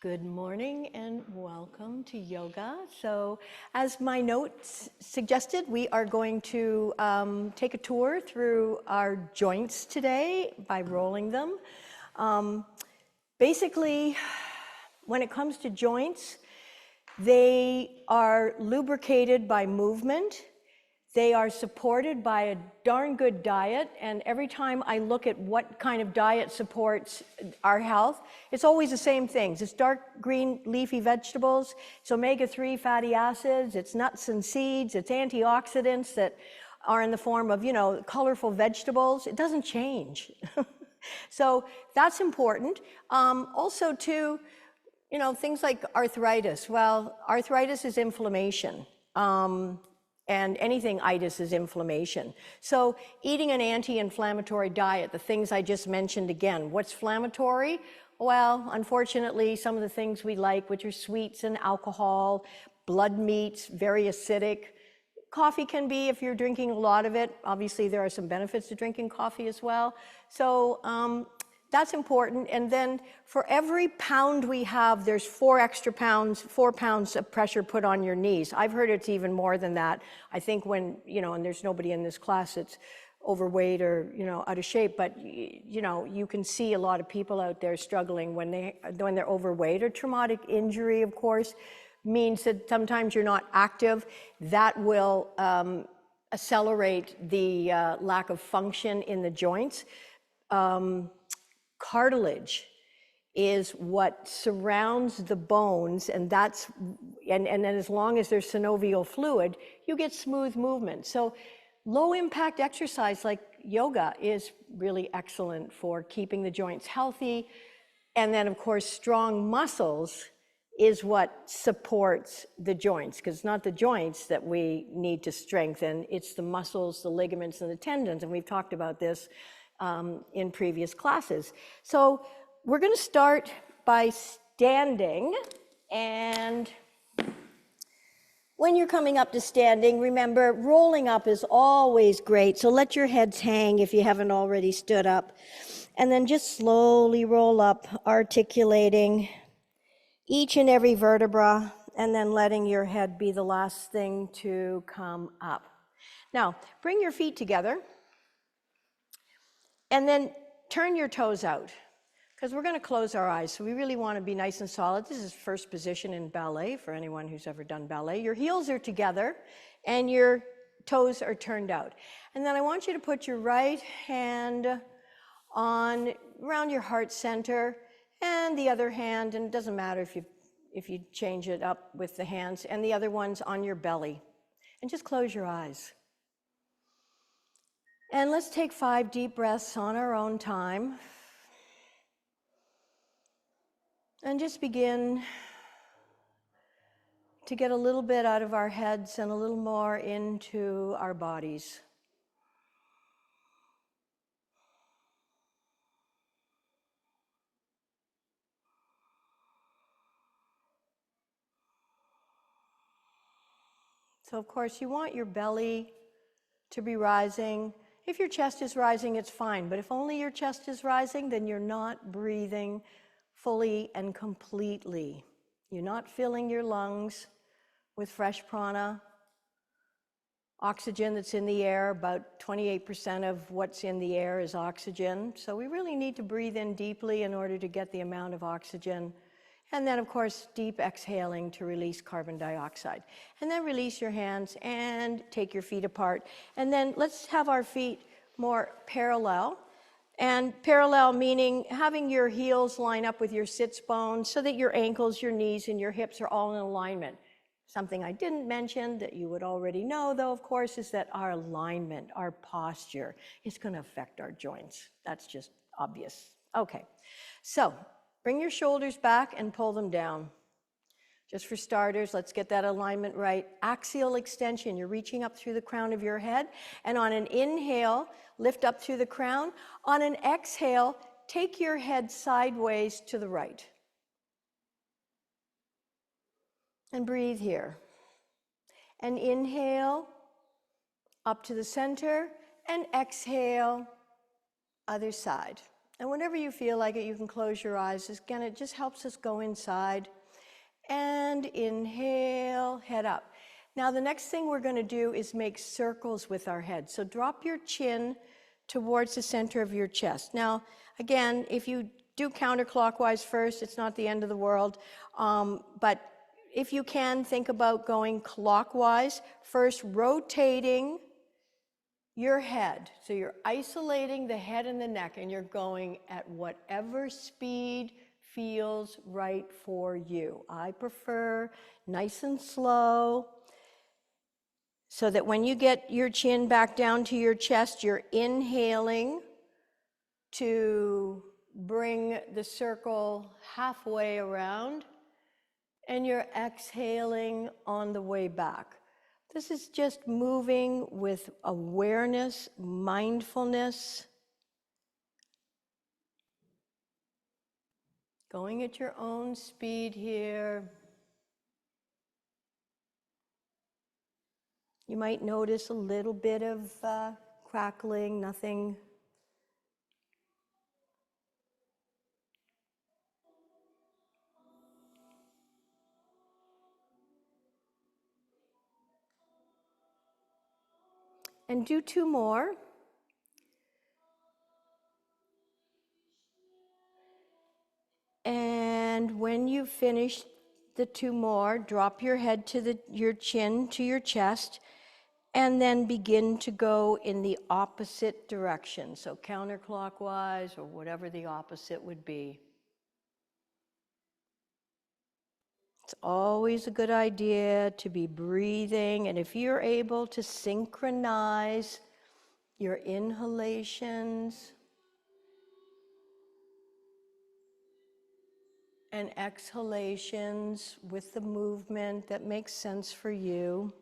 Good morning and welcome to yoga. So as my notes suggested, we are going to take a tour through our joints today by rolling them. Basically, when it comes to joints, they are lubricated by movement. They are supported by a darn good diet, and every time I look at what kind of diet supports our health, it's always the same things. It's dark green leafy vegetables, it's omega-3 fatty acids, it's nuts and seeds, it's antioxidants that are in the form of, colorful vegetables. It doesn't change. So that's important. Also too, things like arthritis. Well, arthritis is inflammation. And anything itis is inflammation. So eating an anti-inflammatory diet, the things I just mentioned again, what's inflammatory? Well, unfortunately, some of the things we like, which are sweets and alcohol, blood meats, very acidic. Coffee can be, if you're drinking a lot of it. Obviously, there are some benefits to drinking coffee as well. So that's important. And then for every pound we have, there's 4 pounds of pressure put on your knees. I've heard it's even more than that. I think when, and there's nobody in this class that's overweight or, out of shape, but, you can see a lot of people out there struggling when they're overweight. Or traumatic injury, of course, means that sometimes you're not active. That will accelerate the lack of function in the joints. Cartilage is what surrounds the bones, and then as long as there's synovial fluid, you get smooth movement. So low impact exercise like yoga is really excellent for keeping the joints healthy. And then of course, strong muscles is what supports the joints, because it's not the joints that we need to strengthen, it's the muscles, the ligaments, and the tendons, and we've talked about this in previous classes. So we're going to start by standing, and when you're coming up to standing, remember, rolling up is always great, so let your heads hang if you haven't already stood up, and then just slowly roll up, articulating each and every vertebra, and then letting your head be the last thing to come up. Now, bring your feet together, and then turn your toes out, because we're going to close our eyes. So we really want to be nice and solid. This is first position in ballet for anyone who's ever done ballet. Your heels are together and your toes are turned out. And then I want you to put your right hand around your heart center, and the other hand, and it doesn't matter if you change it up with the hands, and the other one's on your belly. And just close your eyes. And let's take 5 deep breaths on our own time. And just begin to get a little bit out of our heads and a little more into our bodies. So of course you want your belly to be rising. If your chest is rising, it's fine, but if only your chest is rising, then you're not breathing fully and completely. You're not filling your lungs with fresh prana, oxygen that's in the air. About 28% of what's in the air is oxygen. So we really need to breathe in deeply in order to get the amount of oxygen. And then, of course, deep exhaling to release carbon dioxide. And then release your hands and take your feet apart. And then let's have our feet more parallel. And parallel meaning having your heels line up with your sits bones so that your ankles, your knees, and your hips are all in alignment. Something I didn't mention that you would already know, though, of course, is that our alignment, our posture, is going to affect our joints. That's just obvious. Okay, so bring your shoulders back and pull them down. Just for starters, let's get that alignment right. Axial extension, you're reaching up through the crown of your head. And on an inhale, lift up through the crown. On an exhale, take your head sideways to the right. And breathe here. And inhale, up to the center, and exhale, other side. And whenever you feel like it, you can close your eyes. Again, it just helps us go inside. And inhale, head up. Now the next thing we're going to do is make circles with our head. So drop your chin towards the center of your chest. Now, again, if you do counterclockwise first, it's not the end of the world. But if you can, think about going clockwise, first rotating your head. So you're isolating the head and the neck, and you're going at whatever speed feels right for you. I prefer nice and slow, so that when you get your chin back down to your chest, you're inhaling to bring the circle halfway around, and you're exhaling on the way back. This is just moving with awareness, mindfulness, going at your own speed here. You might notice a little bit of crackling, nothing. And do 2 more. And when you finish the 2 more, drop your head to your chin to your chest, and then begin to go in the opposite direction. So counterclockwise, or whatever the opposite would be. It's always a good idea to be breathing, and if you're able to synchronize your inhalations and exhalations with the movement that makes sense for you.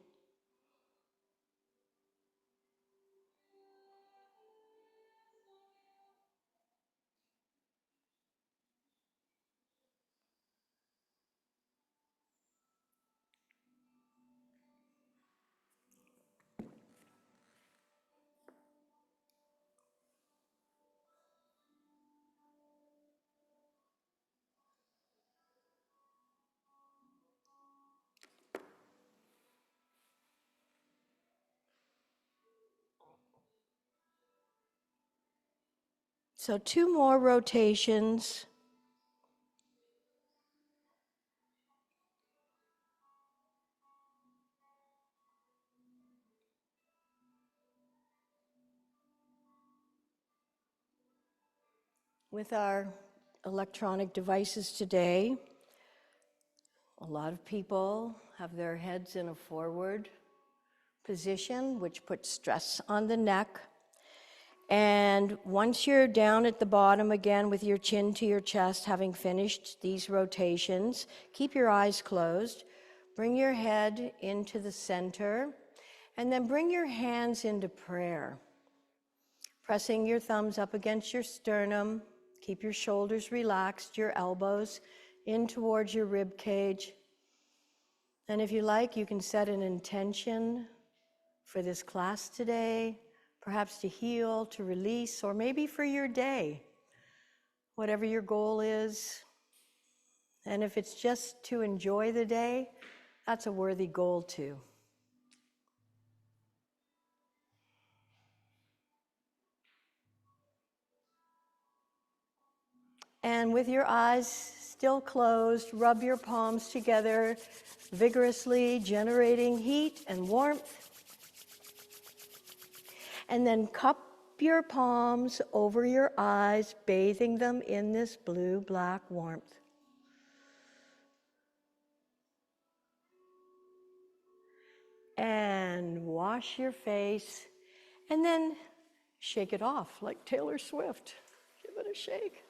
So 2 more rotations. With our electronic devices today, a lot of people have their heads in a forward position, which puts stress on the neck. And once you're down at the bottom again with your chin to your chest, having finished these rotations, keep your eyes closed. Bring your head into the center, and then bring your hands into prayer. Pressing your thumbs up against your sternum. Keep your shoulders relaxed, your elbows in towards your rib cage. And if you like, you can set an intention for this class today, perhaps to heal, to release, or maybe for your day, whatever your goal is. And if it's just to enjoy the day, that's a worthy goal too. And with your eyes still closed, rub your palms together vigorously, generating heat and warmth. And then cup your palms over your eyes, bathing them in this blue-black warmth. And wash your face, and then shake it off like Taylor Swift. Give it a shake.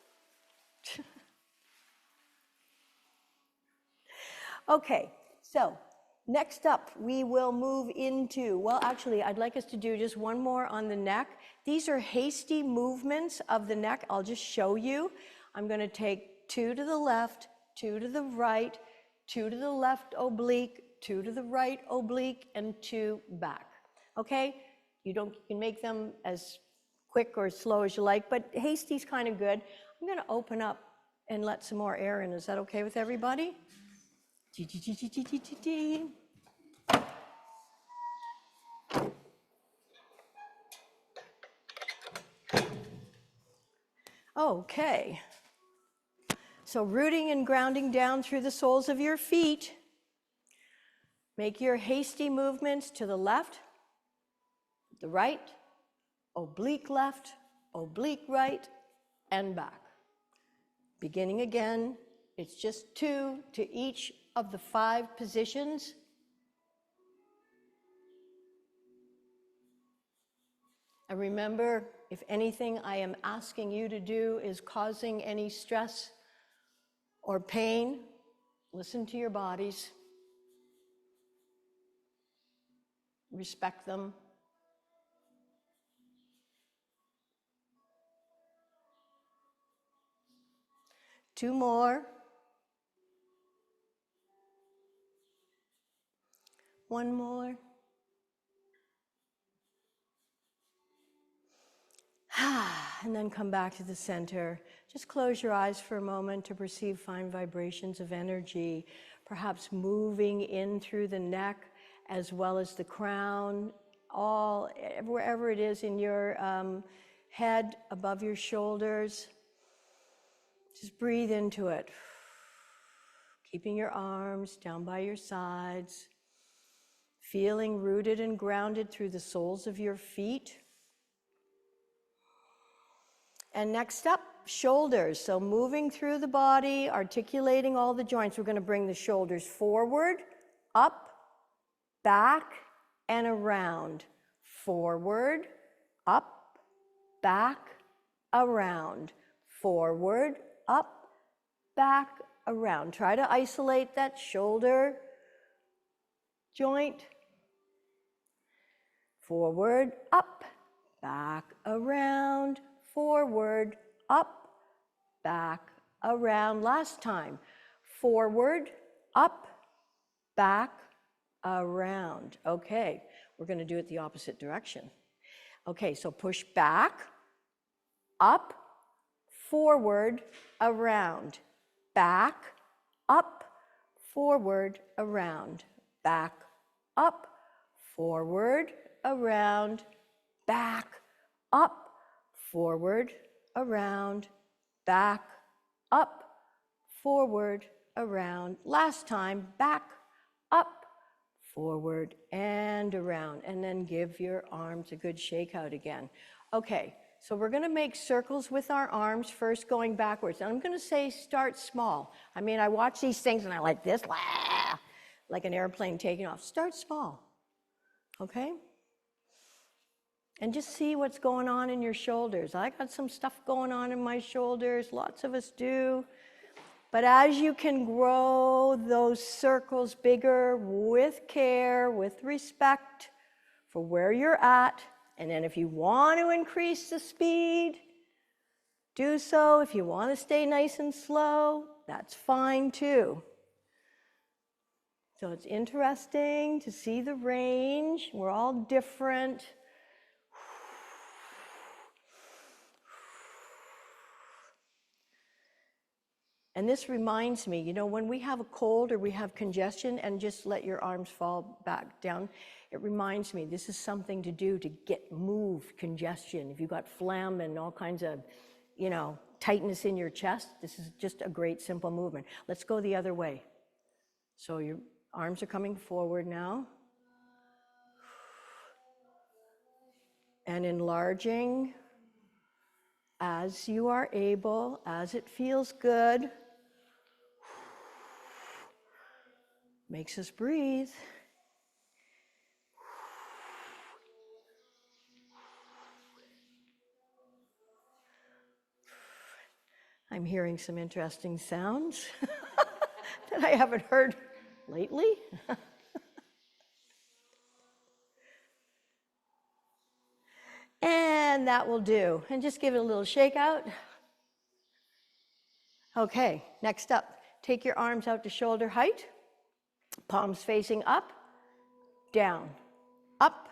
Okay, so next up we will move into, well, actually I'd like us to do just 1 more on the neck. These are hasty movements of the neck. I'll just show you. I'm going to take 2 to the left, 2 to the right, 2 to the left oblique, 2 to the right oblique, and 2 back. Okay? You can make them as quick or slow as you like, but hasty's kind of good. I'm going to open up and let some more air in. Is that okay with everybody? Okay. So rooting and grounding down through the soles of your feet. Make your hasty movements to the left, the right, oblique left, oblique right, and back. Beginning again, it's just 2 to each of the 5 positions. And remember, if anything I am asking you to do is causing any stress or pain, listen to your bodies, respect them. Two more. One more. And then come back to the center. Just close your eyes for a moment to perceive fine vibrations of energy, perhaps moving in through the neck as well as the crown, all wherever it is in your head, above your shoulders. Just breathe into it. Keeping your arms down by your sides, feeling rooted and grounded through the soles of your feet. And next up, shoulders. So moving through the body, articulating all the joints. We're going to bring the shoulders forward, up, back, and around. Forward, up, back, around. Forward, up, back, around. Try to isolate that shoulder joint. Forward, up, back, around. Forward, up, back, around. Last time. Forward, up, back, around. Okay, we're going to do it the opposite direction. Okay, so push back, up, forward, around. Back, up, forward, around. Back, up, forward, around. Back, up, forward, around, back, up, forward, around. Last time, back, up, forward, and around. And then give your arms a good shake out again. Okay, so we're going to make circles with our arms, first going backwards. And I'm going to say start small. I mean, I watch these things and I like this, like an airplane taking off. Start small, okay? And just see what's going on in your shoulders. I got some stuff going on in my shoulders. Lots of us do. But as you can grow those circles bigger with care, with respect for where you're at, and then if you want to increase the speed, do so. If you want to stay nice and slow, that's fine too. So it's interesting to see the range. We're all different. And this reminds me, you know, when we have a cold or we have congestion, and just let your arms fall back down, it reminds me this is something to do to move congestion. If you've got phlegm and all kinds of, you know, tightness in your chest, this is just a great simple movement. Let's go the other way. So your arms are coming forward now. And enlarging as you are able, as it feels good. Makes us breathe. I'm hearing some interesting sounds that I haven't heard lately. And that will do. And just give it a little shake out. Okay, next up, take your arms out to shoulder height. Palms facing up, down, up,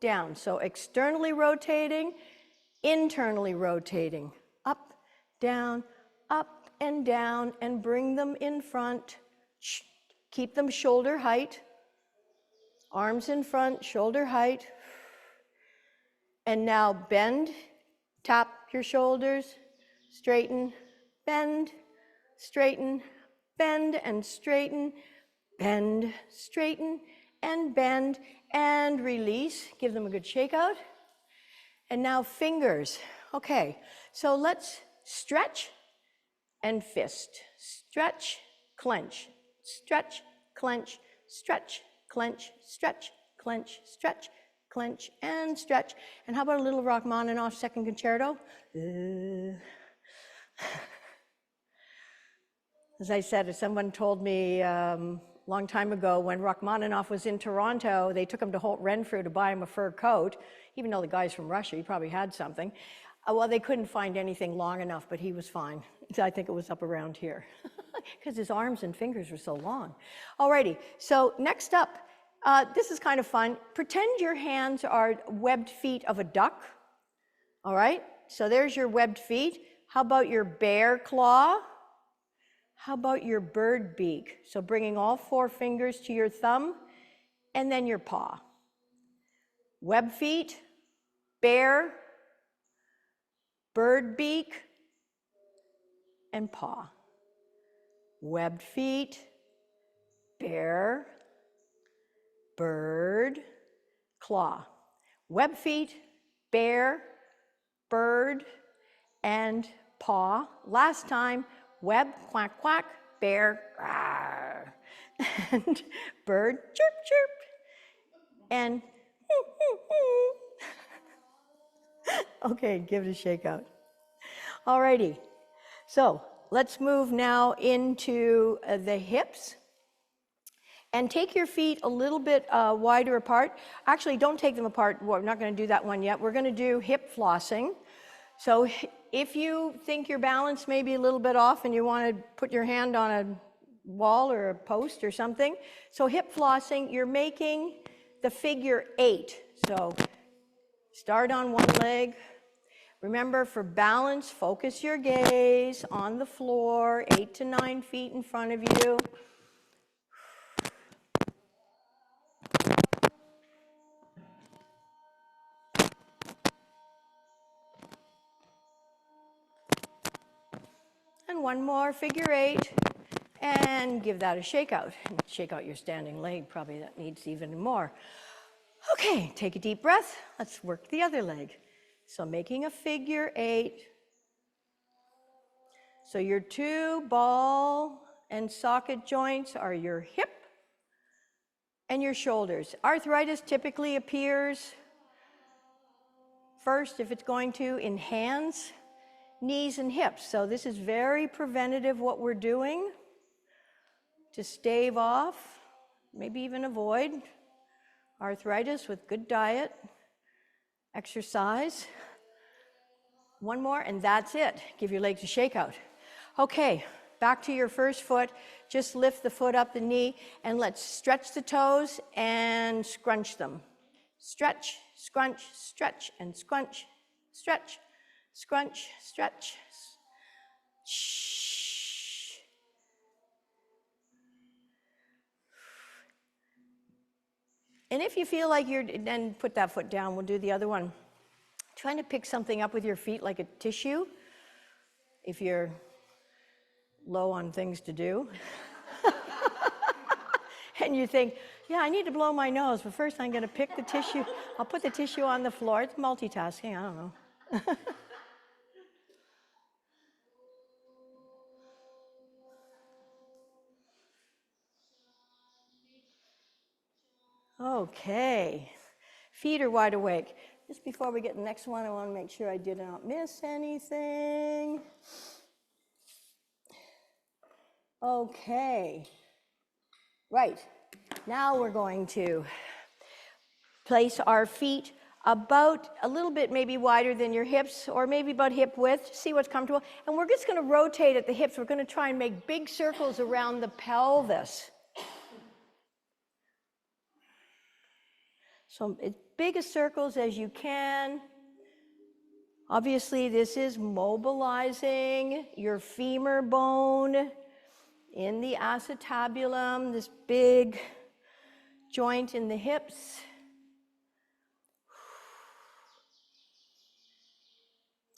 down. So externally rotating, internally rotating, up, and down, and bring them in front. Keep them shoulder height, arms in front, shoulder height. And now bend, tap your shoulders, straighten, bend, straighten, bend and straighten, bend, straighten, and bend, and release. Give them a good shake out. And now fingers. Okay, so let's stretch and fist. Stretch, clench, stretch, clench, stretch, clench, stretch, clench, stretch, clench, and stretch. And how about a little Rachmaninoff second concerto? As I said, someone told me a long time ago when Rachmaninoff was in Toronto, they took him to Holt Renfrew to buy him a fur coat, even though the guy's from Russia, he probably had something. Well, they couldn't find anything long enough, but he was fine. I think it was up around here, because his arms and fingers were so long. Alrighty, so next up, this is kind of fun. Pretend your hands are webbed feet of a duck. All right, so there's your webbed feet. How about your bear claw? How about your bird beak? So bringing all 4 fingers to your thumb, and then your paw. Web feet, bear, bird beak, and paw. Webbed feet, bear, bird, claw. Web feet, bear, bird, and paw. Last time, web, quack, quack, bear, rawr, and bird, chirp, chirp, and okay, give it a shake out. Alrighty, so let's move now into the hips. And take your feet a little bit wider apart. Actually, don't take them apart. We're not going to do that one yet. We're going to do hip flossing. So if you think your balance may be a little bit off and you want to put your hand on a wall or a post or something, so hip flossing, you're making the figure 8. So start on one leg. Remember, for balance, focus your gaze on the floor, 8 to 9 feet in front of you. And one more, figure 8, and give that a shake out. And shake out your standing leg, probably that needs even more. Okay, take a deep breath. Let's work the other leg. So making a figure 8. So your 2 ball and socket joints are your hip and your shoulders. Arthritis typically appears first, if it's going to, in hands, knees, and hips. So this is very preventative what we're doing to stave off, maybe even avoid arthritis with good diet, exercise. One more, and that's it. Give your legs a shake out. Okay, back to your first foot. Just lift the foot up the knee, and let's stretch the toes and scrunch them. Stretch, scrunch, stretch, and scrunch, stretch, scrunch, stretch. Shh. And if you feel like then put that foot down, we'll do the other one. Trying to pick something up with your feet like a tissue, if you're low on things to do. And you think, yeah, I need to blow my nose, but first I'm going to pick the tissue. I'll put the tissue on the floor. It's multitasking, I don't know. Okay, feet are wide awake. Just before we get the next one, I want to make sure I did not miss anything. Okay, right, now we're going to place our feet about a little bit maybe wider than your hips, or maybe about hip width, see what's comfortable. And we're just going to rotate at the hips. We're going to try and make big circles around the pelvis. So as big a circles as you can. Obviously, this is mobilizing your femur bone in the acetabulum, this big joint in the hips.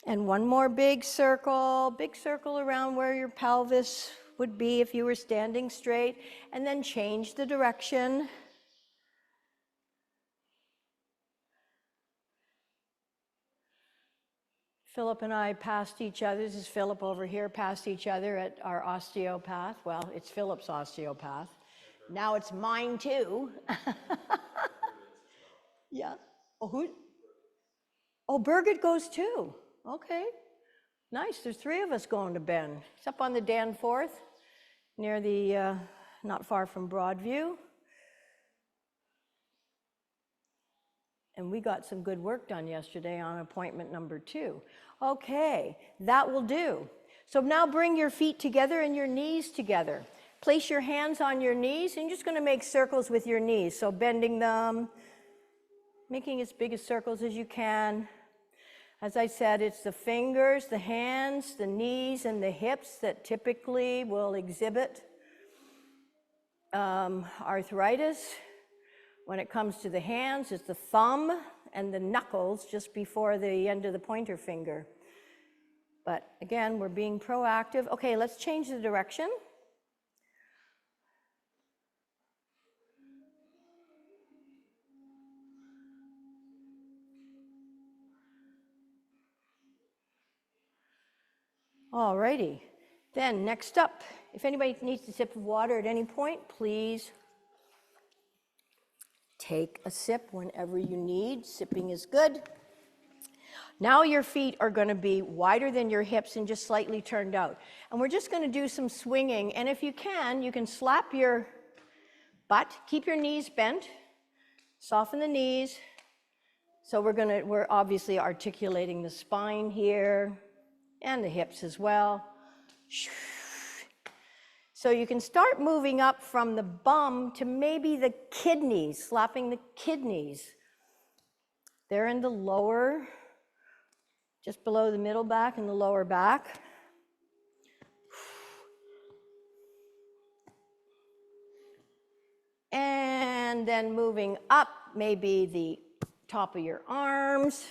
And one more big circle around where your pelvis would be if you were standing straight, and then change the direction. Philip and I passed each other, this is Philip over here, passed each other at our osteopath. Well, it's Philip's osteopath. Now it's mine too. Yeah. Oh, who? Oh, Birgit goes too. Okay. Nice. There's 3 of us going to Ben. It's up on the Danforth, near the, not far from Broadview. And we got some good work done yesterday on appointment number 2. Okay, that will do. So now bring your feet together and your knees together. Place your hands on your knees, and you're just going to make circles with your knees. So bending them, making as big as circles as you can. As I said, it's the fingers, the hands, the knees, and the hips that typically will exhibit arthritis. When it comes to the hands, it's the thumb and the knuckles just before the end of the pointer finger. But again, we're being proactive. Okay, let's change the direction. All righty. Then next up, if anybody needs a sip of water at any point, please take a sip whenever you need. Sipping is good. Now your feet are going to be wider than your hips and just slightly turned out. And we're just going to do some swinging. And if you can slap your butt, keep your knees bent, soften the knees. So we're obviously articulating the spine here and the hips as well. So you can start moving up from the bum to maybe the kidneys, slapping the kidneys. They're in the lower, just below the middle back and the lower back. And then moving up, maybe the top of your arms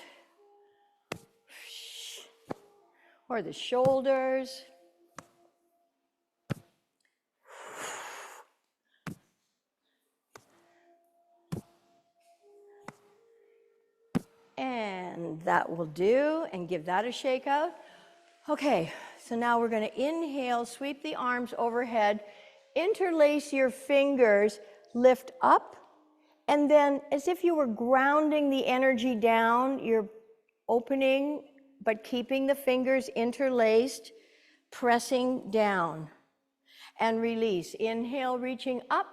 or the shoulders. And that will do, and give that a shake out. Okay, so now we're going to inhale, sweep the arms overhead, interlace your fingers, lift up, and then as if you were grounding the energy down, you're opening, but keeping the fingers interlaced, pressing down, and release. Inhale, reaching up,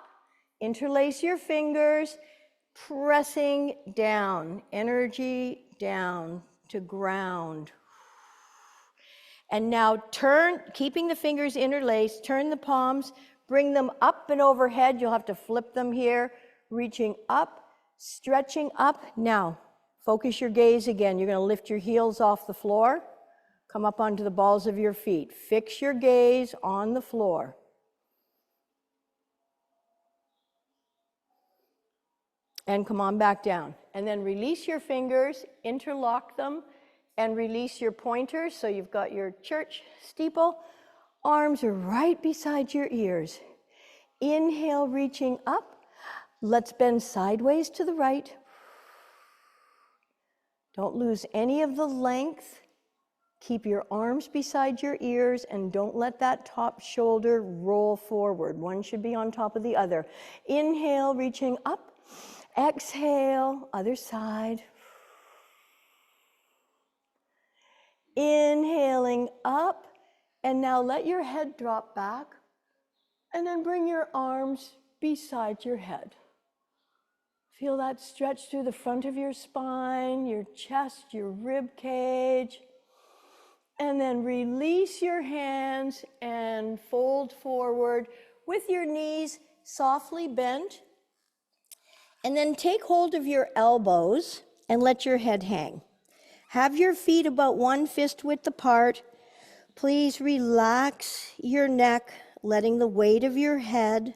interlace your fingers, pressing down, energy down to ground. And now turn, keeping the fingers interlaced, turn the palms, bring them up and overhead. You'll have to flip them here, reaching up, stretching up. Now, focus your gaze again. You're going to lift your heels off the floor, come up onto the balls of your feet. Fix your gaze on the floor. And come on back down. And then release your fingers, interlock them, and release your pointers. So you've got your church steeple. Arms are right beside your ears. Inhale, reaching up. Let's bend sideways to the right. Don't lose any of the length. Keep your arms beside your ears and don't let that top shoulder roll forward. One should be on top of the other. Inhale, reaching up. Exhale, other side. Inhaling up, and now let your head drop back, and then bring your arms beside your head. Feel that stretch through the front of your spine, your chest, your rib cage, and then release your hands and fold forward with your knees softly bent. And then take hold of your elbows and let your head hang. Have your feet about 1 fist width apart. Please relax your neck, letting the weight of your head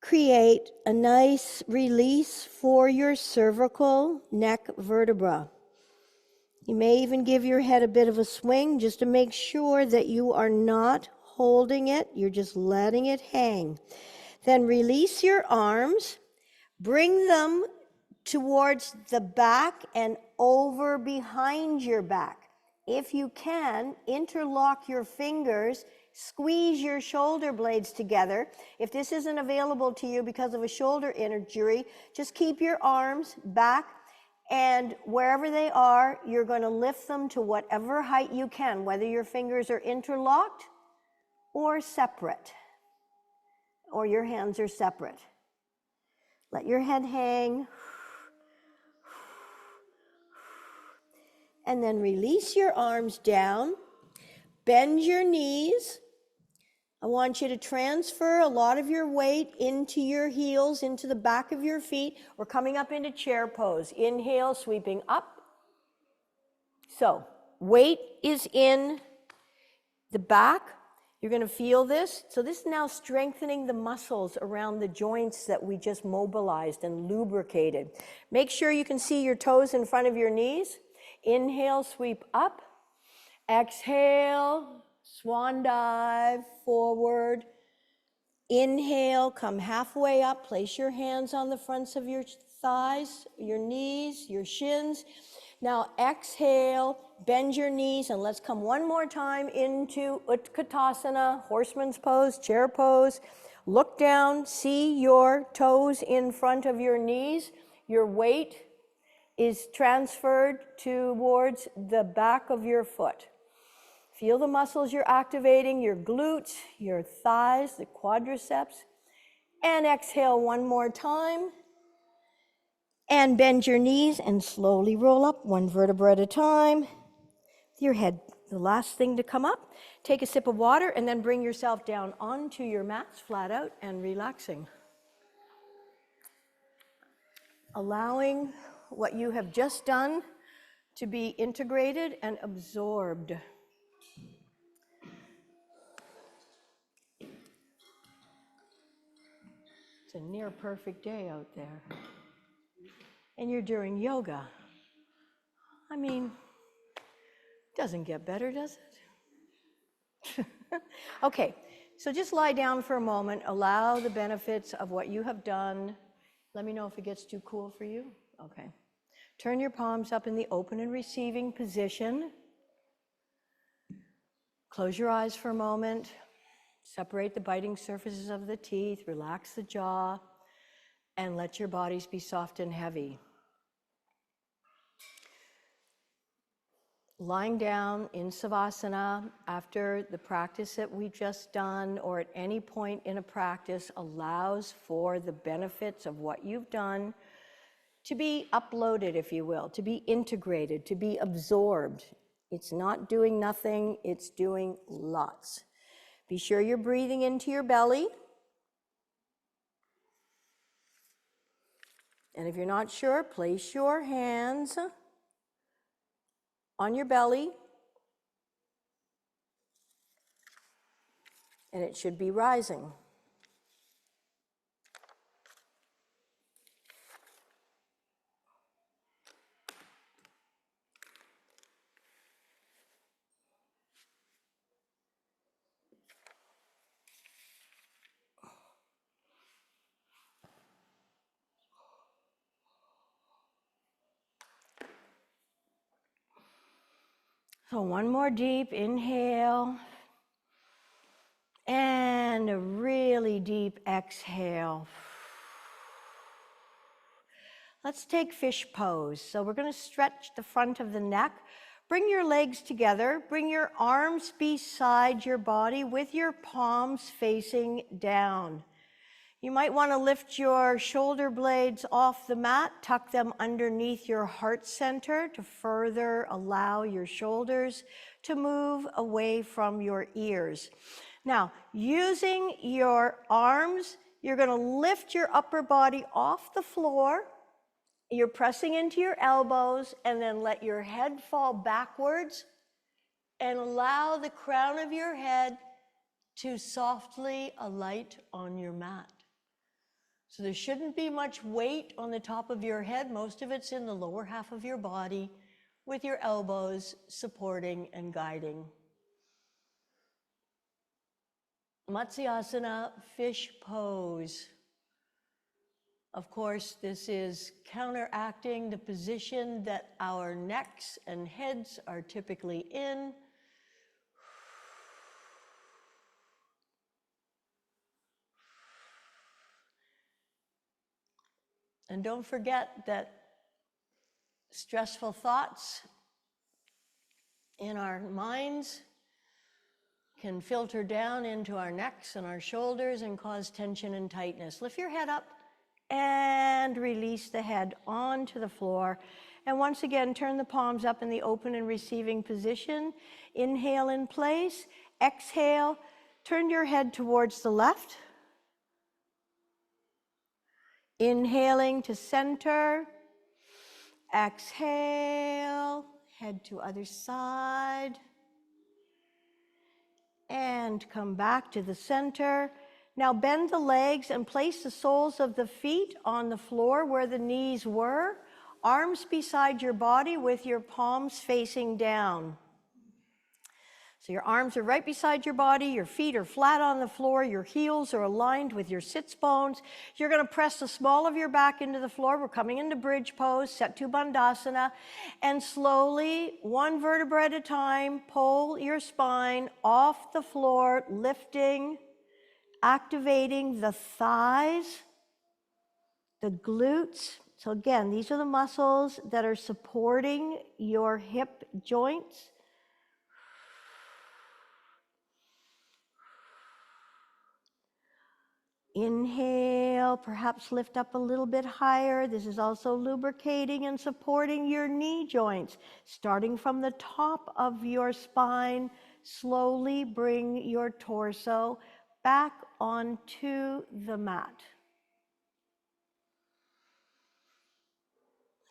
create a nice release for your cervical neck vertebra. You may even give your head a bit of a swing just to make sure that you are not holding it, you're just letting it hang. Then release your arms, bring them towards the back and over behind your back. If you can, interlock your fingers, squeeze your shoulder blades together. If this isn't available to you because of a shoulder injury, just keep your arms back, and wherever they are, you're going to lift them to whatever height you can, whether your fingers are interlocked or separate, or your hands are separate. Let your head hang. And then release your arms down, bend your knees. I want you to transfer a lot of your weight into your heels, into the back of your feet. We're coming up into chair pose. Inhale, sweeping up. So, weight is in the back. You're going to feel this. So this is now strengthening the muscles around the joints that we just mobilized and lubricated. Make sure you can see your toes in front of your knees. Inhale, sweep up. Exhale, swan dive, forward. Inhale, come halfway up. Place your hands on the fronts of your thighs, your knees, your shins. Now exhale, bend your knees, and let's come one more time into Utkatasana, horseman's pose, chair pose. Look down, see your toes in front of your knees. Your weight is transferred towards the back of your foot. Feel the muscles you're activating, your glutes, your thighs, the quadriceps. And exhale one more time. And bend your knees and slowly roll up one vertebra at a time. Your head, the last thing to come up. Take a sip of water and then bring yourself down onto your mats, flat out and relaxing. Allowing what you have just done to be integrated and absorbed. It's a near perfect day out there. And you're doing yoga. I mean, doesn't get better, does it? Okay, so just lie down for a moment. Allow the benefits of what you have done. Let me know if it gets too cool for you. Okay. Turn your palms up in the open and receiving position. Close your eyes for a moment. Separate the biting surfaces of the teeth. Relax the jaw. And let your bodies be soft and heavy. Lying down in Savasana after the practice that we've just done, or at any point in a practice, allows for the benefits of what you've done to be uploaded, if you will, to be integrated, to be absorbed. It's not doing nothing, it's doing lots. Be sure you're breathing into your belly. And if you're not sure, place your hands on your belly. And it should be rising. So one more deep inhale. And a really deep exhale. Let's take fish pose. So we're going to stretch the front of the neck. Bring your legs together. Bring your arms beside your body with your palms facing down. You might want to lift your shoulder blades off the mat, tuck them underneath your heart center to further allow your shoulders to move away from your ears. Now, using your arms, you're going to lift your upper body off the floor. You're pressing into your elbows, and then let your head fall backwards and allow the crown of your head to softly alight on your mat. So there shouldn't be much weight on the top of your head. Most of it's in the lower half of your body, with your elbows supporting and guiding. Matsyasana, fish pose. Of course, this is counteracting the position that our necks and heads are typically in. And don't forget that stressful thoughts in our minds can filter down into our necks and our shoulders and cause tension and tightness. Lift your head up and release the head onto the floor. And once again, turn the palms up in the open and receiving position. Inhale in place. Exhale. Turn your head towards the left. Inhaling to center. Exhale. Head to other side. And come back to the center. Now bend the legs and place the soles of the feet on the floor where the knees were. Arms beside your body with your palms facing down. So your arms are right beside your body, your feet are flat on the floor, your heels are aligned with your sits bones. You're going to press the small of your back into the floor. We're coming into bridge pose, Setu Bandhasana, and slowly, one vertebra at a time, pull your spine off the floor, lifting, activating the thighs, the glutes. So again, these are the muscles that are supporting your hip joints. Inhale, perhaps lift up a little bit higher. This is also lubricating and supporting your knee joints. Starting from the top of your spine, slowly bring your torso back onto the mat.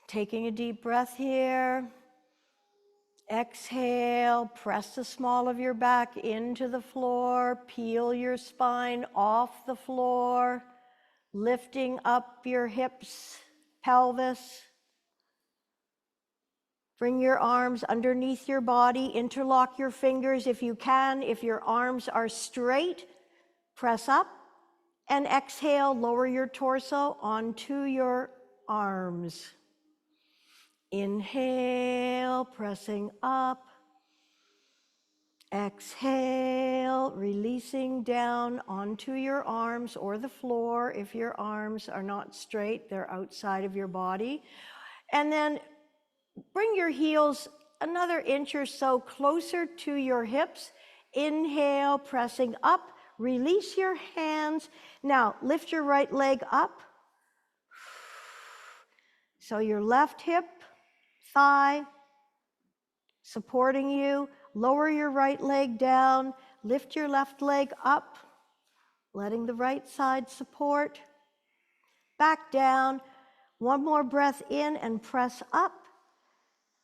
Taking a deep breath here. Exhale, press the small of your back into the floor, peel your spine off the floor, lifting up your hips, pelvis. Bring your arms underneath your body, interlock your fingers if you can. If your arms are straight, press up, and exhale, lower your torso onto your arms. Inhale, pressing up. Exhale, releasing down onto your arms or the floor. If your arms are not straight, they're outside of your body. And then bring your heels another inch or so closer to your hips. Inhale, pressing up. Release your hands. Now, lift your right leg up. So your left hip, thigh, supporting you. Lower your right leg down. Lift your left leg up, letting the right side support. Back down. One more breath in and press up.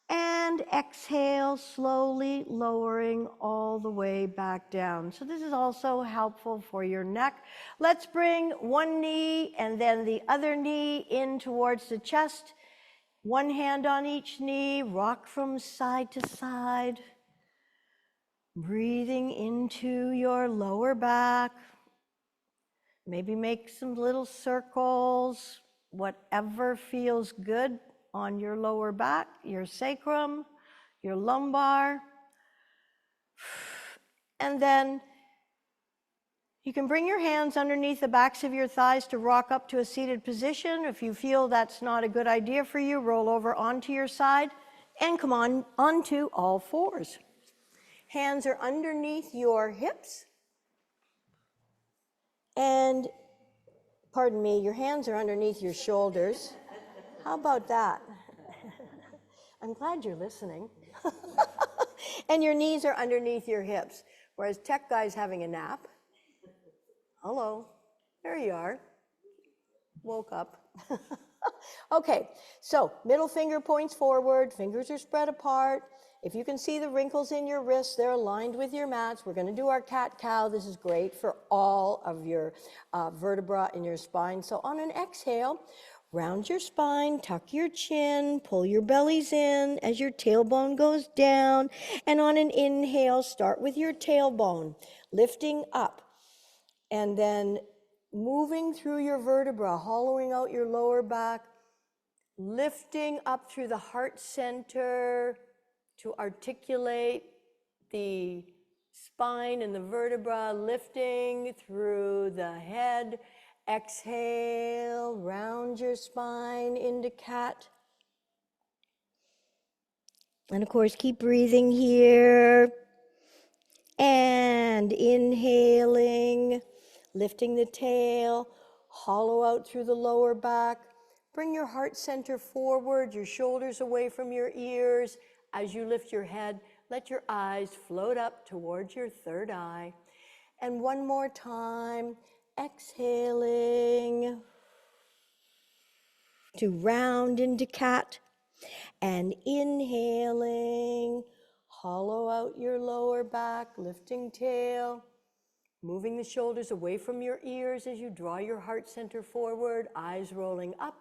And exhale, slowly lowering all the way back down. So this is also helpful for your neck. Let's bring one knee and then the other knee in towards the chest. One hand on each knee, rock from side to side. Breathing into your lower back. Maybe make some little circles, whatever feels good on your lower back, your sacrum, your lumbar. And then you can bring your hands underneath the backs of your thighs to rock up to a seated position. If you feel that's not a good idea for you, roll over onto your side and come on onto all fours. Hands are underneath your hips. And, pardon me, your hands are underneath your shoulders. How about that? I'm glad you're listening. And your knees are underneath your hips, whereas tech guy's having a nap. Hello, there you are. Woke up. Okay, so middle finger points forward, fingers are spread apart. If you can see the wrinkles in your wrists, they're aligned with your mats. We're going to do our cat-cow. This is great for all of your vertebra in your spine. So on an exhale, round your spine, tuck your chin, pull your bellies in as your tailbone goes down. And on an inhale, start with your tailbone, lifting up. And then moving through your vertebra, hollowing out your lower back, lifting up through the heart center to articulate the spine and the vertebra, lifting through the head. Exhale, round your spine into cat. And of course, keep breathing here. And inhaling, lifting the tail, hollow out through the lower back. Bring your heart center forward, your shoulders away from your ears. As you lift your head, let your eyes float up towards your third eye. And one more time, exhaling to round into cat. And inhaling, hollow out your lower back, lifting tail, moving the shoulders away from your ears as you draw your heart center forward, eyes rolling up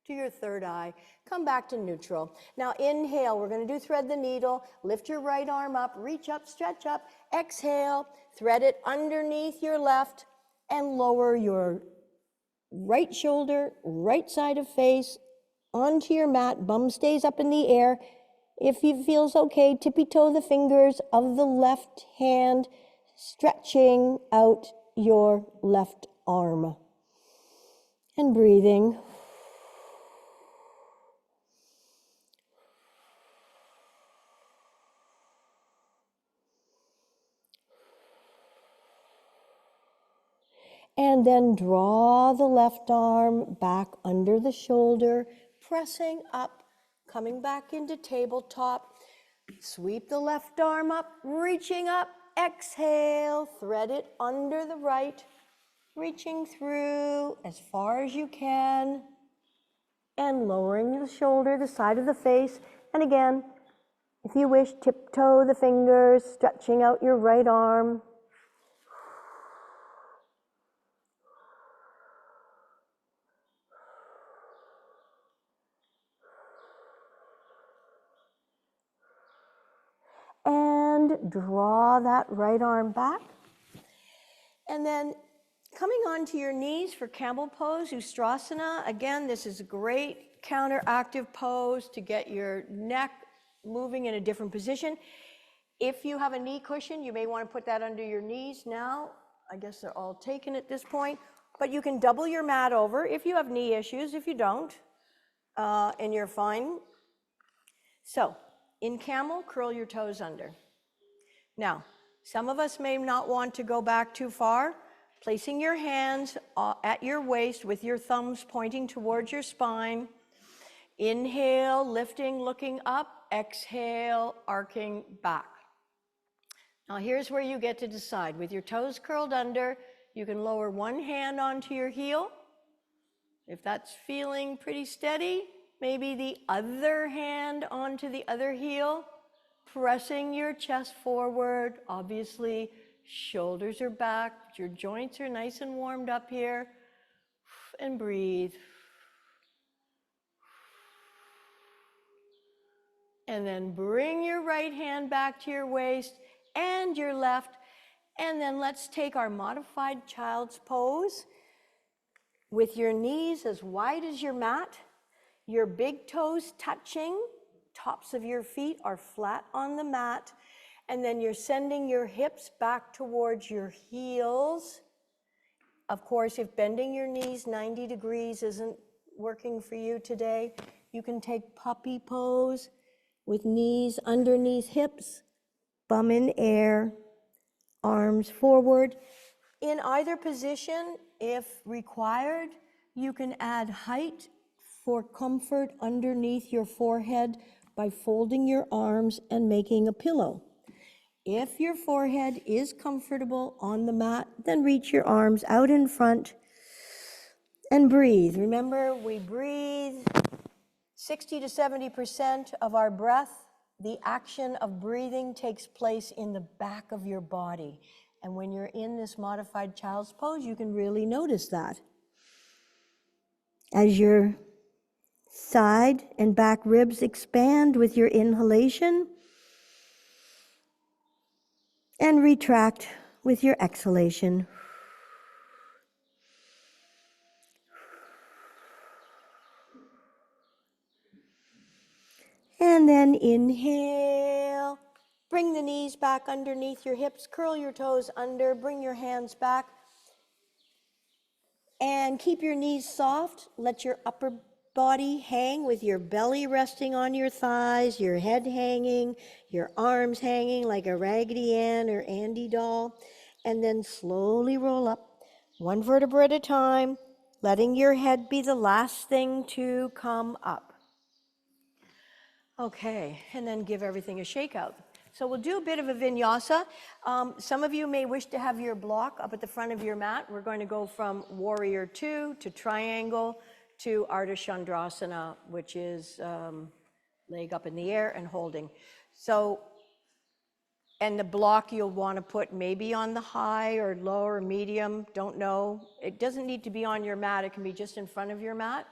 to your third eye. Come back to neutral. Now inhale, we're going to do thread the needle. Lift your right arm up, reach up, stretch up. Exhale, thread it underneath your left and lower your right shoulder, right side of face, onto your mat. Bum stays up in the air. If it feels okay, tippy toe the fingers of the left hand, stretching out your left arm. And breathing. And then draw the left arm back under the shoulder, pressing up, coming back into tabletop. Sweep the left arm up, reaching up. Exhale, thread it under the right, reaching through as far as you can, and lowering the shoulder, the side of the face. And again, if you wish, tiptoe the fingers, stretching out your right arm. And draw that right arm back. And then coming onto your knees for camel pose, Ustrasana. Again, this is a great counteractive pose to get your neck moving in a different position. If you have a knee cushion, you may want to put that under your knees now. I guess they're all taken at this point. But you can double your mat over if you have knee issues. If you don't, and you're fine. So, in camel, curl your toes under. Now, some of us may not want to go back too far. Placing your hands at your waist with your thumbs pointing towards your spine. Inhale, lifting, looking up. Exhale, arcing back. Now here's where you get to decide. With your toes curled under, you can lower one hand onto your heel. If that's feeling pretty steady, maybe the other hand onto the other heel, pressing your chest forward. Obviously, shoulders are back, your joints are nice and warmed up here. And breathe. And then bring your right hand back to your waist and your left. And then let's take our modified child's pose with your knees as wide as your mat, your big toes touching, tops of your feet are flat on the mat, and then you're sending your hips back towards your heels. Of course, if bending your knees 90 degrees isn't working for you today, you can take puppy pose with knees underneath hips, bum in air, arms forward. In either position, if required, you can add height for comfort underneath your forehead by folding your arms and making a pillow. If your forehead is comfortable on the mat, then reach your arms out in front And breathe. Remember, we breathe 60 to 70% of our breath. The action of breathing takes place in the back of your body. And when you're in this modified child's pose, you can really notice that. As your side and back ribs expand with your inhalation, and retract with your exhalation. And then inhale. Bring the knees back underneath your hips. Curl your toes under. Bring your hands back. And keep your knees soft. Let your upper body hang with your belly resting on your thighs, your head hanging, your arms hanging like a Raggedy Ann or Andy doll. And then slowly roll up, one vertebra at a time, letting your head be the last thing to come up. Okay, and then give everything a shake out. So we'll do a bit of a vinyasa. Some of you may wish to have your block up at the front of your mat. We're going to go from warrior 2 to triangle to Ardha Chandrasana, which is leg up in the air and holding. So, and the block you'll want to put maybe on the high or low or medium, don't know. It doesn't need to be on your mat, it can be just in front of your mat.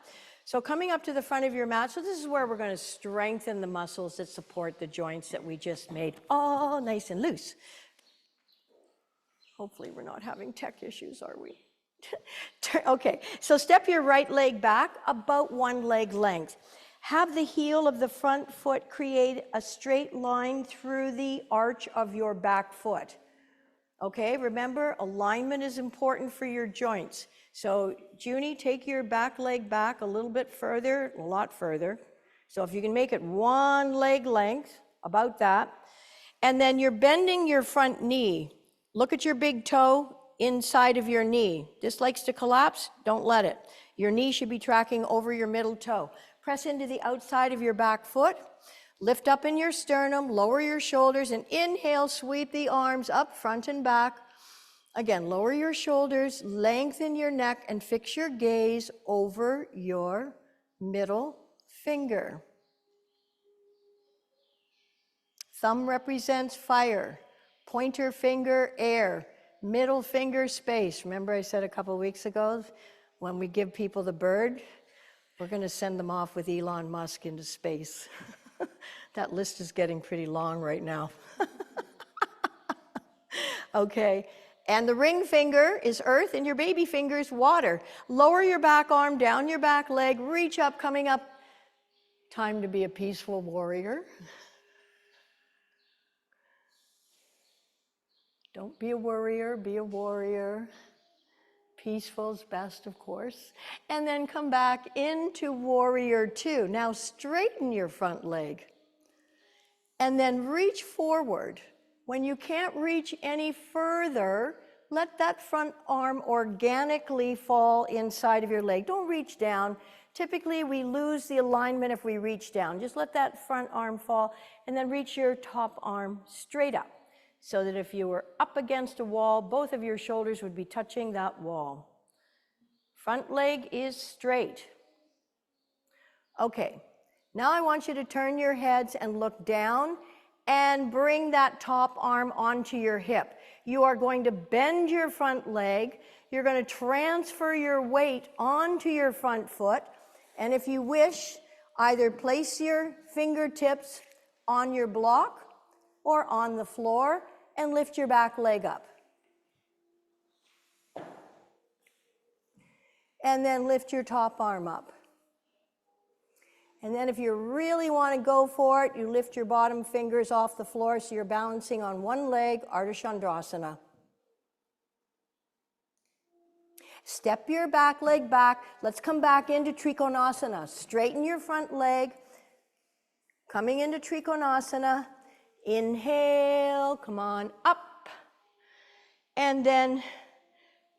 So coming up to the front of your mat, so this is where we're going to strengthen the muscles that support the joints that we just made all nice and loose. Hopefully we're not having tech issues, are we? Okay, so step your right leg back about one leg length. Have the heel of the front foot create a straight line through the arch of your back foot. Okay, remember, alignment is important for your joints. So, Junie, take your back leg back a little bit further, a lot further. So if you can make it one leg length, about that. And then you're bending your front knee. Look at your big toe inside of your knee. This likes to collapse, don't let it. Your knee should be tracking over your middle toe. Press into the outside of your back foot. Lift up in your sternum, lower your shoulders, and inhale, sweep the arms up, front and back. Again, lower your shoulders, lengthen your neck, and fix your gaze over your middle finger. Thumb represents fire, pointer finger, air, middle finger, space. Remember I said a couple weeks ago, when we give people the bird, we're going to send them off with Elon Musk into space. That list is getting pretty long right now. Okay, and the ring finger is earth, and your baby finger is water. Lower your back arm, down your back leg, reach up, coming up. Time to be a peaceful warrior. Don't be a worrier, be a warrior. Peaceful's best, of course. And then come back into warrior 2. Now straighten your front leg. And then reach forward. When you can't reach any further, let that front arm organically fall inside of your leg. Don't reach down. Typically, we lose the alignment if we reach down. Just let that front arm fall, and then reach your top arm straight up, so that if you were up against a wall, both of your shoulders would be touching that wall. Front leg is straight. Okay. Now I want you to turn your heads and look down and bring that top arm onto your hip. You are going to bend your front leg. You're going to transfer your weight onto your front foot. And if you wish, either place your fingertips on your block or on the floor and lift your back leg up. And then lift your top arm up. And then if you really want to go for it, you lift your bottom fingers off the floor so you're balancing on one leg, Ardha Chandrasana. Step your back leg back. Let's come back into Trikonasana. Straighten your front leg. Coming into Trikonasana. Inhale, come on up. And then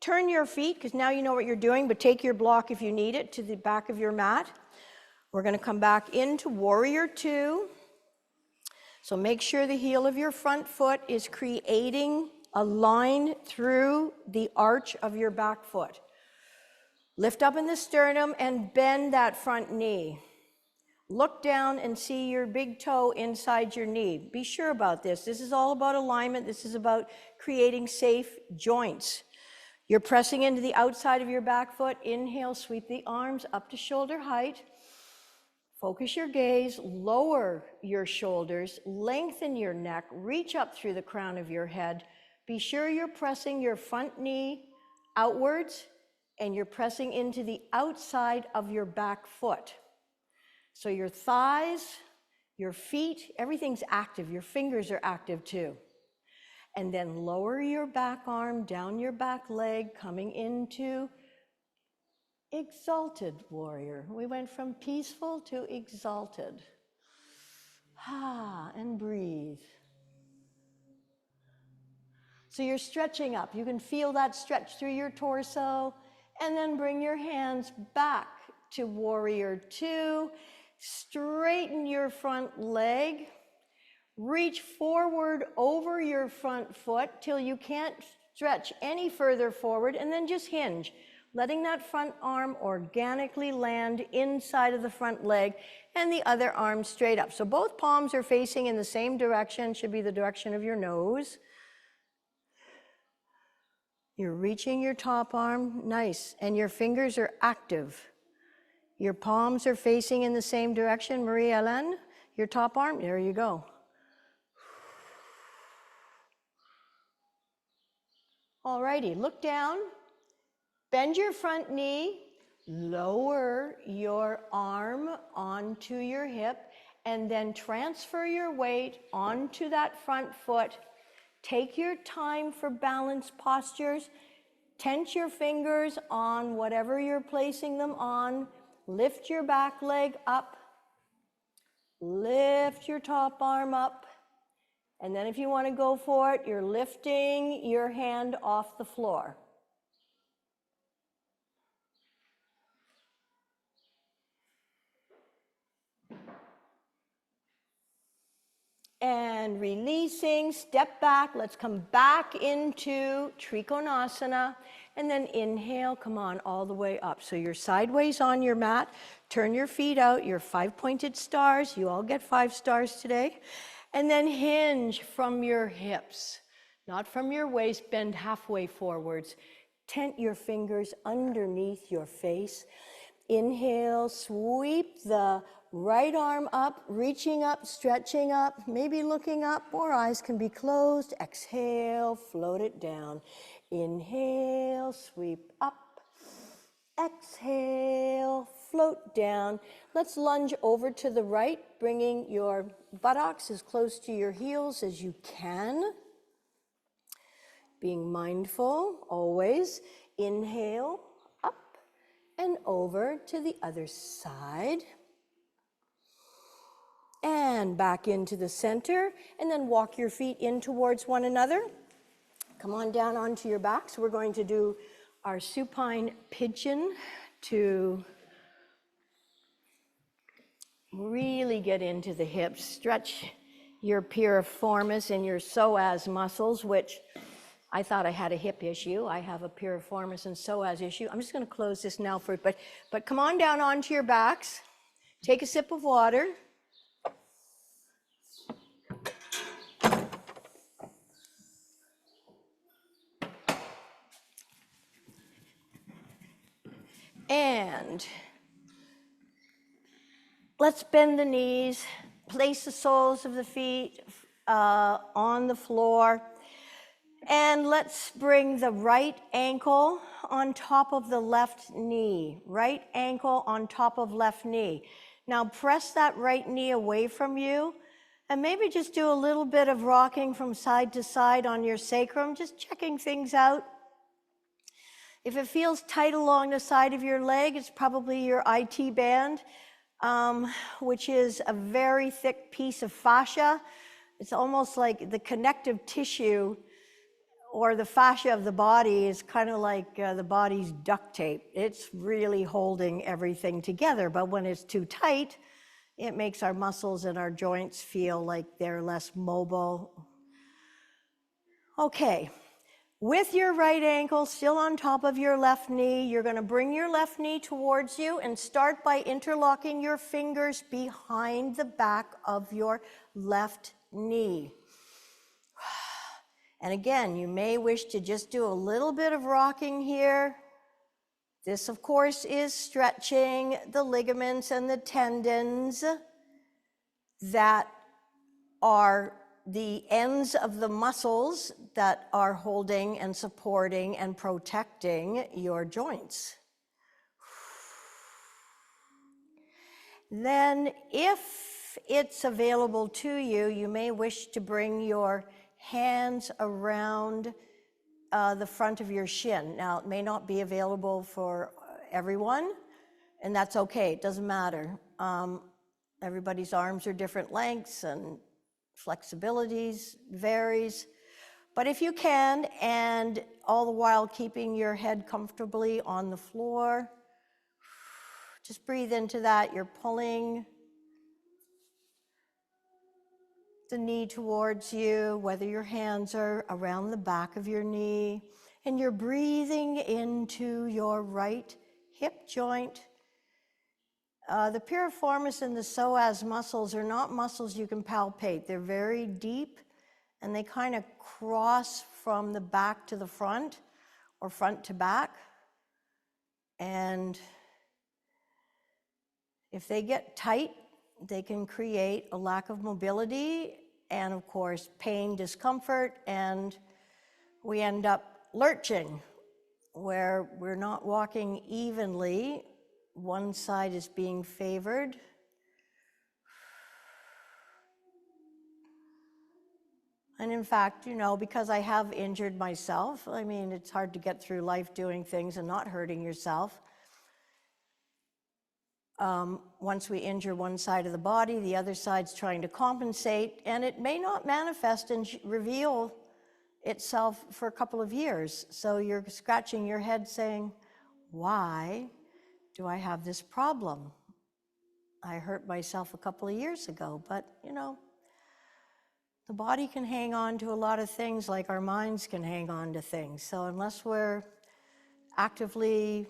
turn your feet, because now you know what you're doing, but take your block if you need it to the back of your mat. We're going to come back into warrior 2. So make sure the heel of your front foot is creating a line through the arch of your back foot. Lift up in the sternum and bend that front knee. Look down and see your big toe inside your knee. Be sure about this. This is all about alignment. This is about creating safe joints. You're pressing into the outside of your back foot. Inhale, sweep the arms up to shoulder height. Focus your gaze, lower your shoulders, lengthen your neck, reach up through the crown of your head. Be sure you're pressing your front knee outwards and you're pressing into the outside of your back foot. So your thighs, your feet, everything's active. Your fingers are active too. And then lower your back arm, down your back leg, coming into exalted warrior. We went from peaceful to exalted. And breathe. So you're stretching up. You can feel that stretch through your torso. And then bring your hands back to warrior two. Straighten your front leg. Reach forward over your front foot till you can't stretch any further forward, and then just hinge, letting that front arm organically land inside of the front leg and the other arm straight up. So both palms are facing in the same direction, should be the direction of your nose. You're reaching your top arm, nice, and your fingers are active. Your palms are facing in the same direction. Marie-Hélène, your top arm, there you go. Alrighty, look down, bend your front knee, lower your arm onto your hip, and then transfer your weight onto that front foot. Take your time for balanced postures. Tense your fingers on whatever you're placing them on. Lift your back leg up. Lift your top arm up. And then if you want to go for it, you're lifting your hand off the floor. And releasing, step back. Let's come back into Trikonasana. And then inhale, come on, all the way up. So you're sideways on your mat. Turn your feet out, your 5-pointed stars. You all get 5 stars today. And then hinge from your hips, not from your waist. Bend halfway forwards. Tent your fingers underneath your face. Inhale, sweep the right arm up, reaching up, stretching up, maybe looking up, or eyes can be closed. Exhale, float it down. Inhale, sweep up. Exhale, float down. Let's lunge over to the right, bringing your buttocks as close to your heels as you can. Being mindful, always. Inhale, up and over to the other side. And back into the center, and then walk your feet in towards one another. Come on down onto your back. So we're going to do our supine pigeon to really get into the hips. Stretch your piriformis and your psoas muscles, which I thought I had a hip issue. I have a piriformis and psoas issue. I'm just going to close this now for it, but come on down onto your backs. Take a sip of water. And let's bend the knees, place the soles of the feet on the floor, and let's bring the right ankle on top of the left knee. Right ankle on top of left knee. Now press that right knee away from you, and maybe just do a little bit of rocking from side to side on your sacrum, just checking things out. If it feels tight along the side of your leg, it's probably your IT band, which is a very thick piece of fascia. It's almost like the connective tissue or the fascia of the body is kind of like the body's duct tape. It's really holding everything together, but when it's too tight, it makes our muscles and our joints feel like they're less mobile. Okay. With your right ankle still on top of your left knee, you're going to bring your left knee towards you and start by interlocking your fingers behind the back of your left knee. And again, you may wish to just do a little bit of rocking here. This, of course, is stretching the ligaments and the tendons that are the ends of the muscles that are holding and supporting and protecting your joints. Then, if it's available to you, you may wish to bring your hands around the front of your shin. Now, it may not be available for everyone, and that's okay, it doesn't matter. Everybody's arms are different lengths and flexibilities varies. But if you can, and all the while keeping your head comfortably on the floor, just breathe into that. You're pulling the knee towards you, whether your hands are around the back of your knee, and you're breathing into your right hip joint. The piriformis and the psoas muscles are not muscles you can palpate. They're very deep, and they kind of cross from the back to the front or front to back. And if they get tight, they can create a lack of mobility and, of course, pain, discomfort, and we end up lurching, where we're not walking evenly. One side is being favored. And in fact, you know, because I have injured myself, I mean, it's hard to get through life doing things and not hurting yourself. Once we injure one side of the body, the other side's trying to compensate, and it may not manifest and reveal itself for a couple of years. So you're scratching your head saying, why do I have this problem? I hurt myself a couple of years ago, but you know, the body can hang on to a lot of things like our minds can hang on to things. So unless we're actively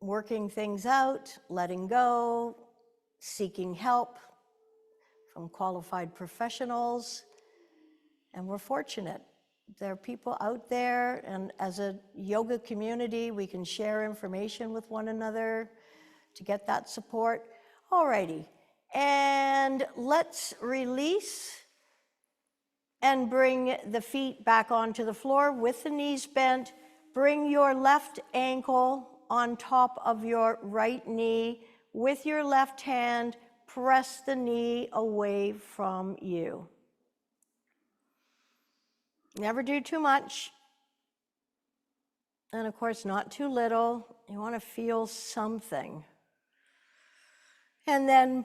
working things out, letting go, seeking help from qualified professionals, and we're fortunate. There are people out there, and as a yoga community, we can share information with one another to get that support. Alrighty, and let's release and bring the feet back onto the floor with the knees bent. Bring your left ankle on top of your right knee. With your left hand, press the knee away from you. Never do too much. And of course, not too little. You want to feel something. And then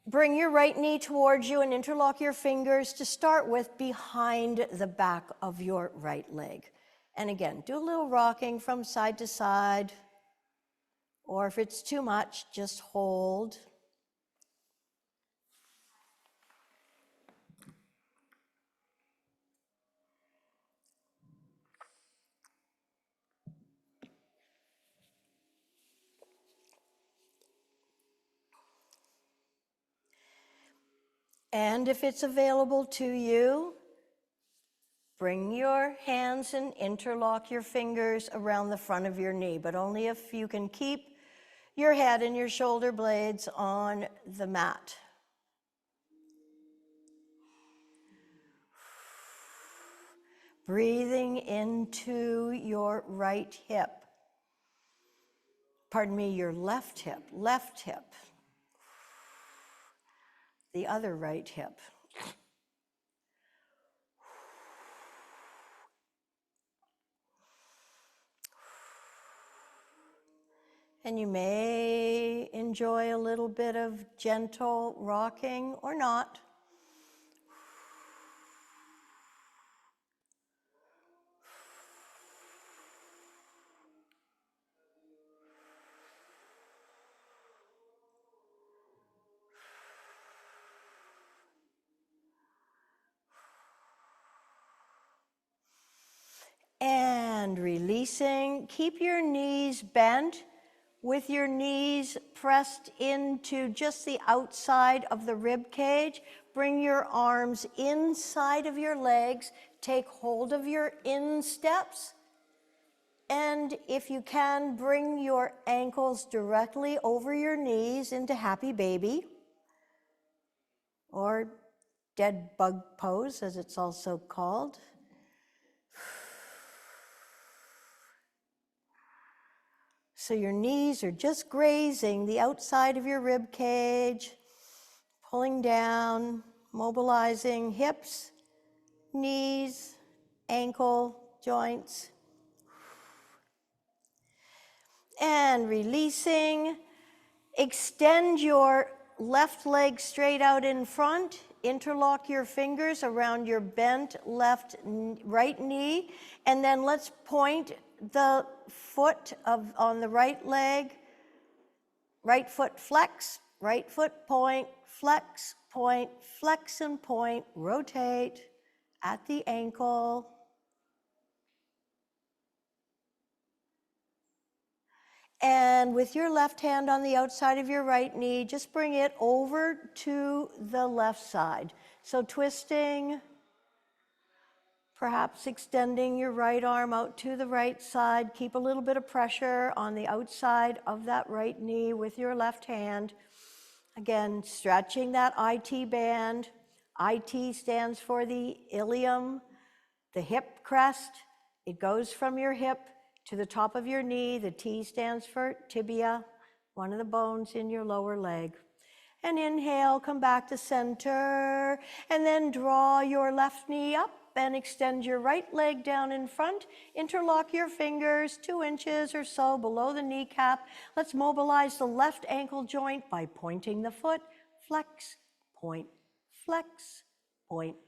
bring your right knee towards you and interlock your fingers to start with behind the back of your right leg. And again, do a little rocking from side to side. Or if it's too much, just hold. And if it's available to you, bring your hands and interlock your fingers around the front of your knee, but only if you can keep your head and your shoulder blades on the mat. Breathing into your right hip. Pardon me, your left hip. The other right hip. And you may enjoy a little bit of gentle rocking or not. And releasing. Keep your knees bent with your knees pressed into just the outside of the rib cage. Bring your arms inside of your legs. Take hold of your insteps. And if you can, bring your ankles directly over your knees into happy baby, or dead bug pose, as it's also called. So your knees are just grazing the outside of your rib cage, pulling down, mobilizing hips, knees, ankle, joints. And releasing. Extend your left leg straight out in front. Interlock your fingers around your bent right knee. And then let's point the foot on the right leg. Right foot flex, right foot point, flex, and point. Rotate at the ankle. And with your left hand on the outside of your right knee, just bring it over to the left side. So twisting, perhaps extending your right arm out to the right side. Keep a little bit of pressure on the outside of that right knee with your left hand. Again, stretching that IT band. IT stands for the ilium, the hip crest. It goes from your hip to the top of your knee. The T stands for tibia, one of the bones in your lower leg. And inhale, come back to center, and then draw your left knee up and extend your right leg down in front. Interlock your fingers 2 inches or so below the kneecap. Let's mobilize the left ankle joint by pointing the foot. Flex, point,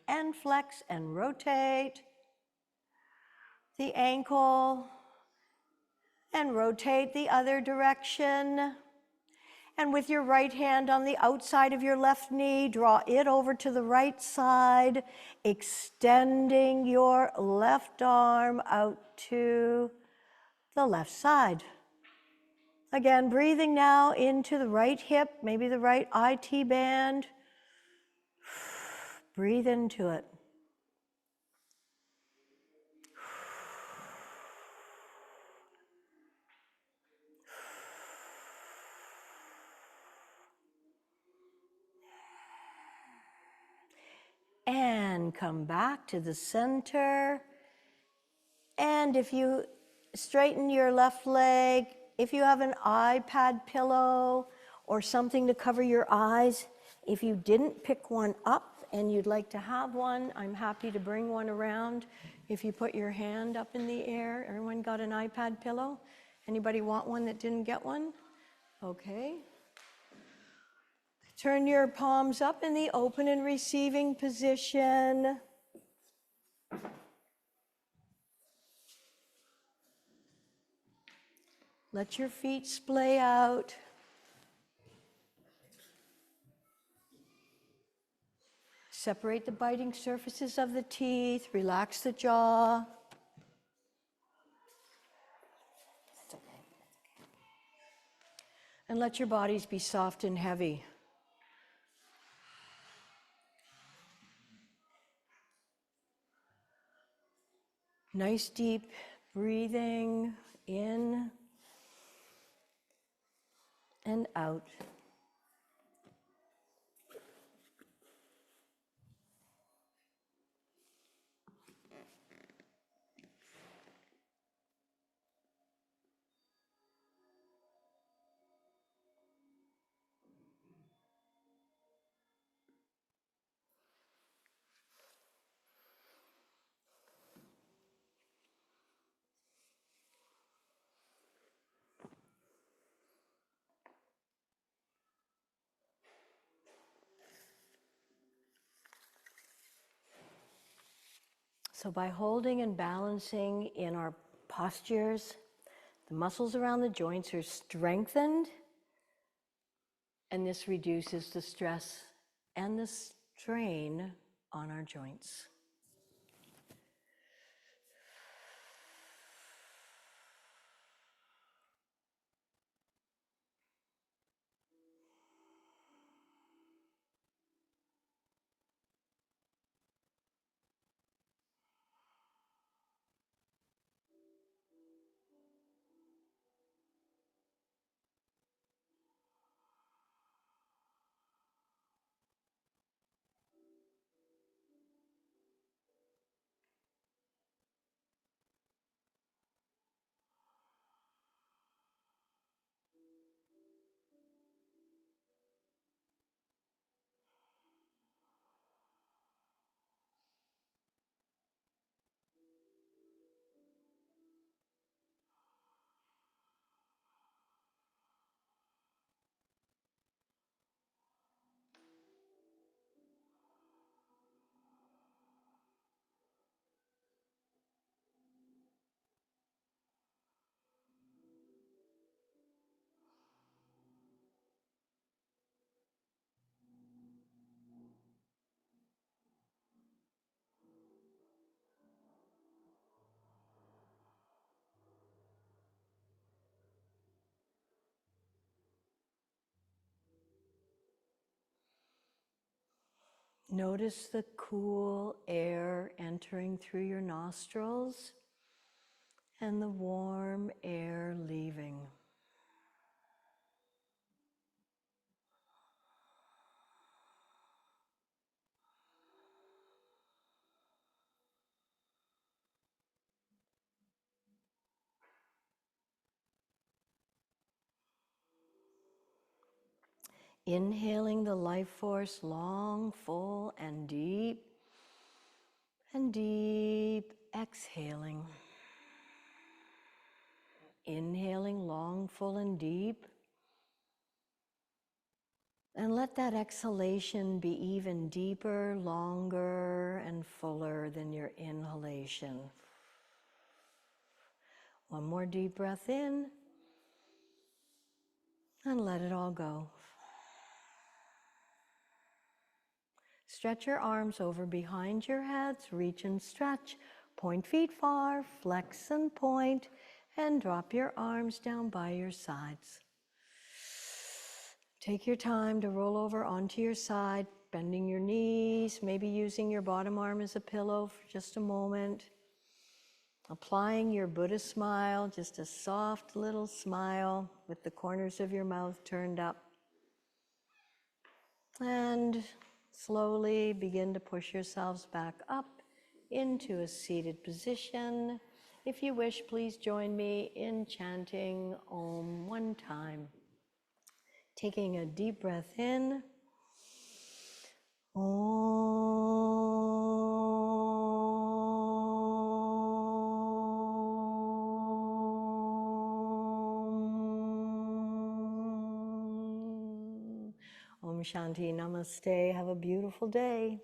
and flex, and rotate the ankle, and rotate the other direction. And with your right hand on the outside of your left knee, draw it over to the right side, extending your left arm out to the left side. Again, breathing now into the right hip, maybe the right IT band. Breathe into it. And come back to the center. And if you straighten your left leg, if you have an iPad pillow or something to cover your eyes, if you didn't pick one up and you'd like to have one, I'm happy to bring one around. If you put your hand up in the air, everyone got an iPad pillow? Anybody want one that didn't get one? Okay. Turn your palms up in the open and receiving position. Let your feet splay out. Separate the biting surfaces of the teeth. Relax the jaw. And let your bodies be soft and heavy. Nice deep breathing in and out. So by holding and balancing in our postures, the muscles around the joints are strengthened, and this reduces the stress and the strain on our joints. Notice the cool air entering through your nostrils and the warm air leaving. Inhaling the life force long, full, and deep. And deep, exhaling. Inhaling long, full, and deep. And let that exhalation be even deeper, longer, and fuller than your inhalation. One more deep breath in. And let it all go. Stretch your arms over behind your heads, reach and stretch, point feet far, flex and point, and drop your arms down by your sides. Take your time to roll over onto your side, bending your knees, maybe using your bottom arm as a pillow for just a moment. Applying your Buddha smile, just a soft little smile with the corners of your mouth turned up. And slowly begin to push yourselves back up into a seated position. If you wish, please join me in chanting Om one time. Taking a deep breath in. Om Shanti, Namaste. Have a beautiful day.